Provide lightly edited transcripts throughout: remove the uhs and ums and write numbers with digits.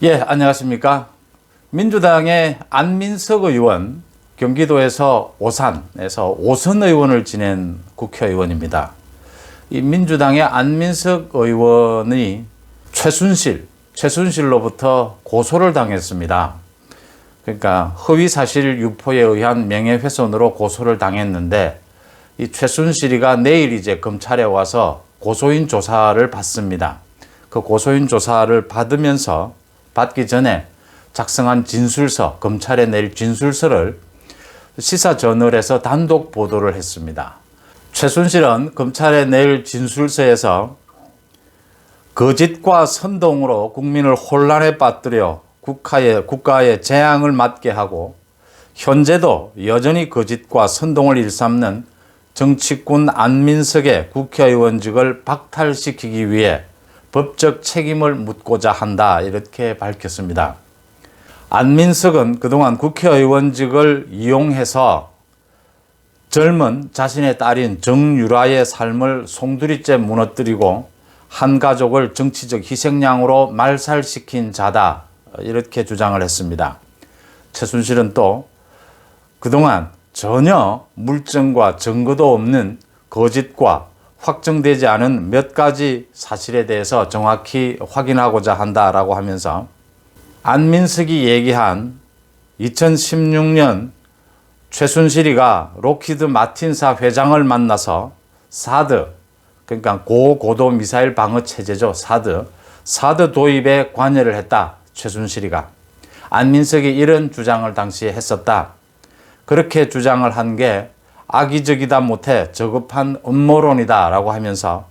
예, 안녕하십니까. 민주당의 안민석 의원, 경기도에서 오산에서 오선 의원을 지낸 국회의원입니다. 이 민주당의 안민석 의원이 최순실로부터 고소를 당했습니다. 그러니까 허위사실 유포에 의한 명예훼손으로 고소를 당했는데, 이 최순실이가 내일 이제 검찰에 와서 고소인 조사를 받습니다. 그 고소인 조사를 받기 전에 작성한 진술서, 검찰에 낼 진술서를 시사저널에서 단독 보도를 했습니다. 최순실은 검찰에 낼 진술서에서 거짓과 선동으로 국민을 혼란에 빠뜨려 국가의 재앙을 맞게 하고, 현재도 여전히 거짓과 선동을 일삼는 정치꾼 안민석의 국회의원직을 박탈시키기 위해 법적 책임을 묻고자 한다, 이렇게 밝혔습니다. 안민석은 그동안 국회의원직을 이용해서 젊은 자신의 딸인 정유라의 삶을 송두리째 무너뜨리고 한 가족을 정치적 희생양으로 말살시킨 자다, 이렇게 주장을 했습니다. 최순실은 또 그동안 전혀 물증과 증거도 없는 거짓과 확정되지 않은 몇 가지 사실에 대해서 정확히 확인하고자 한다라고 하면서, 안민석이 얘기한 2016년 최순실이가 록히드 마틴사 회장을 만나서 사드, 그러니까 고고도 미사일 방어 체제죠. 사드 도입에 관여를 했다, 최순실이가. 안민석이 이런 주장을 당시에 했었다. 그렇게 주장을 한 게 악의적이다 못해 저급한 음모론이다 라고 하면서,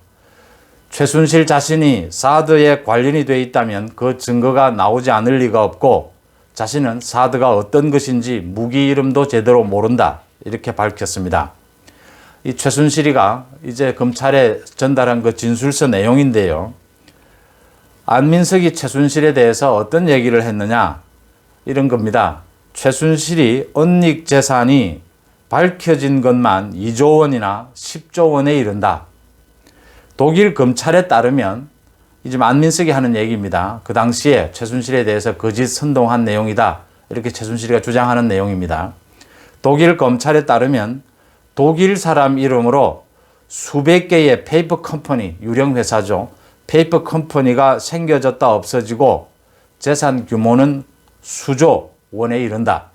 최순실 자신이 사드에 관련이 되어 있다면 그 증거가 나오지 않을 리가 없고, 자신은 사드가 어떤 것인지 무기 이름도 제대로 모른다, 이렇게 밝혔습니다. 이 최순실이가 이제 검찰에 전달한 그 진술서 내용인데요. 안민석이 최순실에 대해서 어떤 얘기를 했느냐, 이런 겁니다. 최순실이 언닉 재산이 밝혀진 것만 2조 원이나 10조 원에 이른다. 독일 검찰에 따르면, 이제 안민석이 하는 얘기입니다. 그 당시에 최순실에 대해서 거짓 선동한 내용이다, 이렇게 최순실이가 주장하는 내용입니다. 독일 검찰에 따르면 독일 사람 이름으로 수백 개의 페이퍼 컴퍼니, 유령 회사죠. 페이퍼 컴퍼니가 생겨졌다 없어지고 재산 규모는 수조 원에 이른다,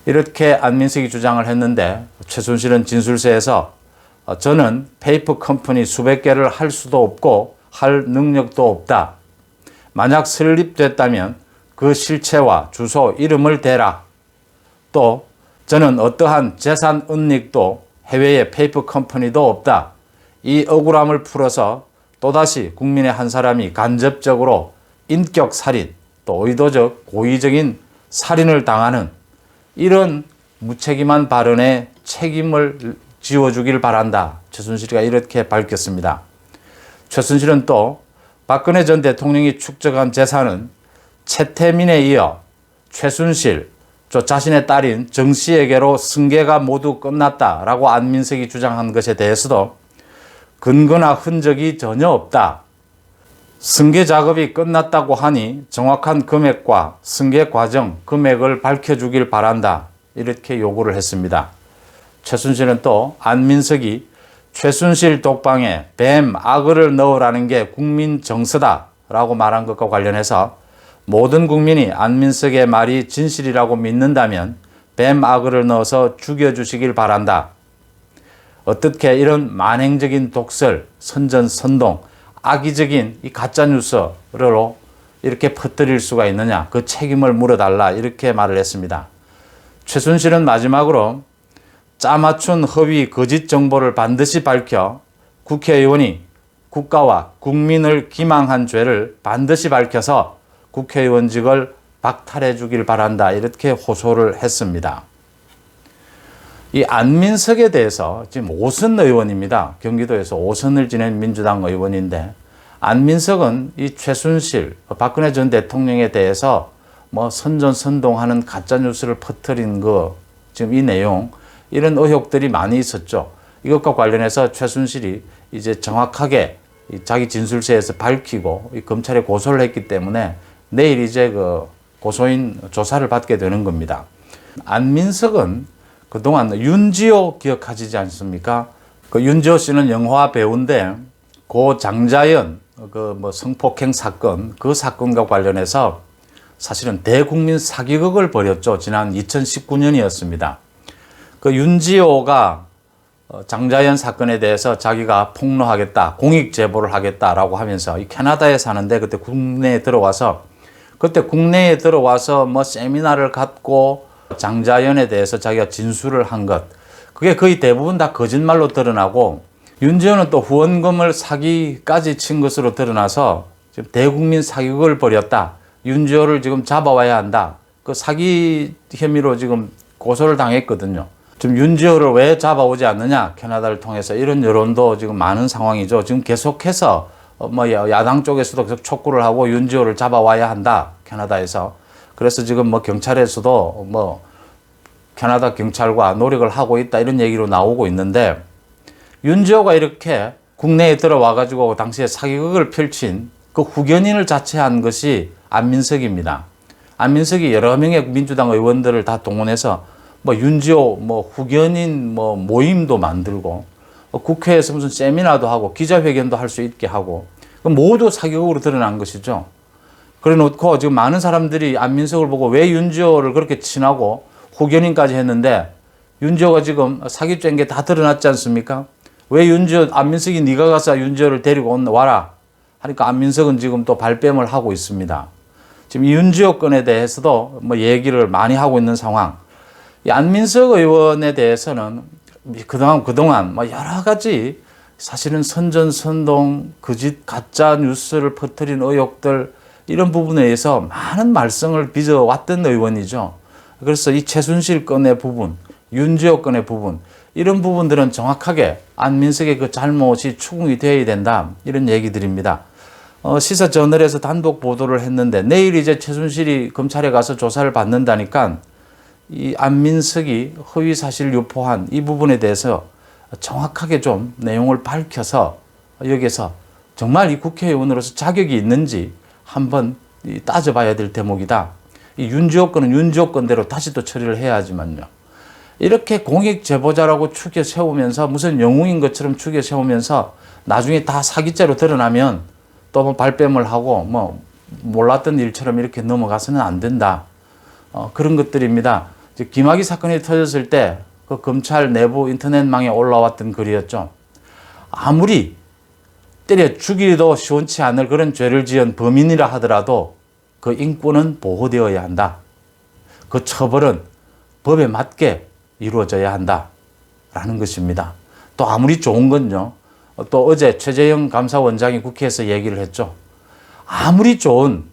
이렇게 안민석이 주장을 했는데, 최순실은 진술서에서 저는 페이퍼 컴퍼니 수백 개를 할 수도 없고 할 능력도 없다. 만약 설립됐다면 그 실체와 주소, 이름을 대라. 또 저는 어떠한 재산 은닉도 해외에 페이퍼 컴퍼니도 없다. 이 억울함을 풀어서 또다시 국민의 한 사람이 간접적으로 인격 살인, 또 의도적 고의적인 살인을 당하는 이런 무책임한 발언에 책임을 지워주길 바란다, 최순실이가 이렇게 밝혔습니다. 최순실은 또 박근혜 전 대통령이 축적한 재산은 최태민에 이어 최순실, 자신의 딸인 정 씨에게로 승계가 모두 끝났다라고 안민석이 주장한 것에 대해서도 근거나 흔적이 전혀 없다. 승계 작업이 끝났다고 하니 정확한 금액과 승계 과정, 금액을 밝혀주길 바란다, 이렇게 요구를 했습니다. 최순실은 또 안민석이 최순실 독방에 뱀, 악어를 넣으라는 게 국민 정서다라고 말한 것과 관련해서, 모든 국민이 안민석의 말이 진실이라고 믿는다면 뱀, 악어를 넣어서 죽여주시길 바란다. 어떻게 이런 만행적인 독설, 선전선동, 악의적인 이 가짜뉴스로 이렇게 퍼뜨릴 수가 있느냐, 그 책임을 물어달라, 이렇게 말을 했습니다. 최순실은 마지막으로 짜맞춘 허위 거짓 정보를 반드시 밝혀 국회의원이 국가와 국민을 기망한 죄를 반드시 밝혀서 국회의원직을 박탈해 주길 바란다, 이렇게 호소를 했습니다. 이 안민석에 대해서 지금 오선 의원입니다. 경기도에서 오선을 지낸 민주당 의원인데, 안민석은 이 최순실, 박근혜 전 대통령에 대해서 선전선동하는 가짜뉴스를 퍼뜨린 거, 지금 이 내용, 이런 의혹들이 많이 있었죠. 이것과 관련해서 최순실이 이제 정확하게 자기 진술서에서 밝히고 검찰에 고소를 했기 때문에 내일 이제 그 고소인 조사를 받게 되는 겁니다. 안민석은 그동안 윤지호 기억하시지 않습니까? 그 윤지호 씨는 영화 배우인데 고 장자연 그 뭐 성폭행 사건 그 사건과 관련해서 사실은 대국민 사기극을 벌였죠. 지난 2019년이었습니다. 그 윤지호가 장자연 사건에 대해서 자기가 폭로하겠다, 공익 제보를 하겠다라고 하면서 이 캐나다에 사는데 그때 국내에 들어와서 뭐 세미나를 갖고 장자연에 대해서 자기가 진술을 한 것, 그게 거의 대부분 다 거짓말로 드러나고 윤지호는 또 후원금을 사기까지 친 것으로 드러나서 지금 대국민 사기극을 벌였다. 윤지호를 지금 잡아와야 한다. 그 사기 혐의로 지금 고소를 당했거든요. 지금 윤지호를 왜 잡아오지 않느냐, 캐나다를 통해서 이런 여론도 지금 많은 상황이죠. 지금 계속해서 뭐 야당 쪽에서도 계속 촉구를 하고 윤지호를 잡아와야 한다, 캐나다에서. 그래서 지금 뭐 경찰에서도 뭐 캐나다 경찰과 노력을 하고 있다 이런 얘기로 나오고 있는데, 윤지호가 이렇게 국내에 들어와 가지고 당시에 사기극을 펼친 그 후견인을 자체한 것이 안민석입니다. 안민석이 여러 명의 민주당 의원들을 다 동원해서 뭐 윤지호 뭐 후견인 뭐 모임도 만들고 국회에서 무슨 세미나도 하고 기자회견도 할 수 있게 하고 모두 사기극으로 드러난 것이죠. 그래 놓고 지금 많은 사람들이 안민석을 보고 왜 윤지호를 그렇게 친하고 후견인까지 했는데, 윤지호가 지금 사기죄인 게 다 드러났지 않습니까? 왜 안민석이 네가 가서 윤지호를 데리고 와라 하니까 안민석은 지금 또 발뺌을 하고 있습니다. 지금 이 윤지호 건에 대해서도 뭐 얘기를 많이 하고 있는 상황. 이 안민석 의원에 대해서는 그동안 뭐 여러 가지 사실은 선전선동, 거짓, 가짜 뉴스를 퍼뜨린 의혹들, 이런 부분에 의해서 많은 말썽을 빚어왔던 의원이죠. 그래서 이 최순실 건의 부분, 윤지호 건의 부분, 이런 부분들은 정확하게 안민석의 그 잘못이 추궁이 되어야 된다, 이런 얘기들입니다. 시사저널에서 단독 보도를 했는데 내일 이제 최순실이 검찰에 가서 조사를 받는다니까 이 안민석이 허위사실 유포한 이 부분에 대해서 정확하게 좀 내용을 밝혀서 여기서 정말 이 국회의원으로서 자격이 있는지 한번 따져봐야 될 대목이다. 이 윤지호 건은 윤지호 건대로 다시 또 처리를 해야지만요. 이렇게 공익 제보자라고 추켜 세우면서 무슨 영웅인 것처럼 추켜 세우면서 나중에 다 사기죄로 드러나면 또 뭐 발뺌을 하고 뭐 몰랐던 일처럼 이렇게 넘어가서는 안 된다. 그런 것들입니다. 김학의 사건이 터졌을 때 그 검찰 내부 인터넷망에 올라왔던 글이었죠. 아무리 때려 죽이도 시원치 않을 그런 죄를 지은 범인이라 하더라도 그 인권은 보호되어야 한다. 그 처벌은 법에 맞게 이루어져야 한다. 라는 것입니다. 또 아무리 좋은 건요. 또 어제 최재형 감사원장이 국회에서 얘기를 했죠. 아무리 좋은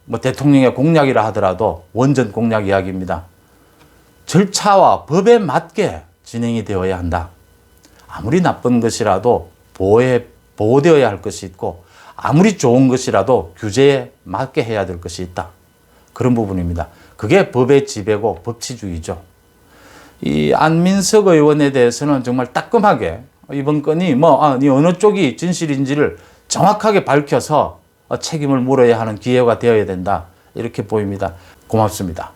뭐 대통령의 공약이라 하더라도 원전 공약 이야기입니다. 절차와 법에 맞게 진행이 되어야 한다. 아무리 나쁜 것이라도 보호되어야 할 것이 있고, 아무리 좋은 것이라도 규제에 맞게 해야 될 것이 있다. 그런 부분입니다. 그게 법의 지배고 법치주의죠. 이 안민석 의원에 대해서는 정말 따끔하게 이번 건이 네 어느 쪽이 진실인지를 정확하게 밝혀서 책임을 물어야 하는 기회가 되어야 된다. 이렇게 보입니다. 고맙습니다.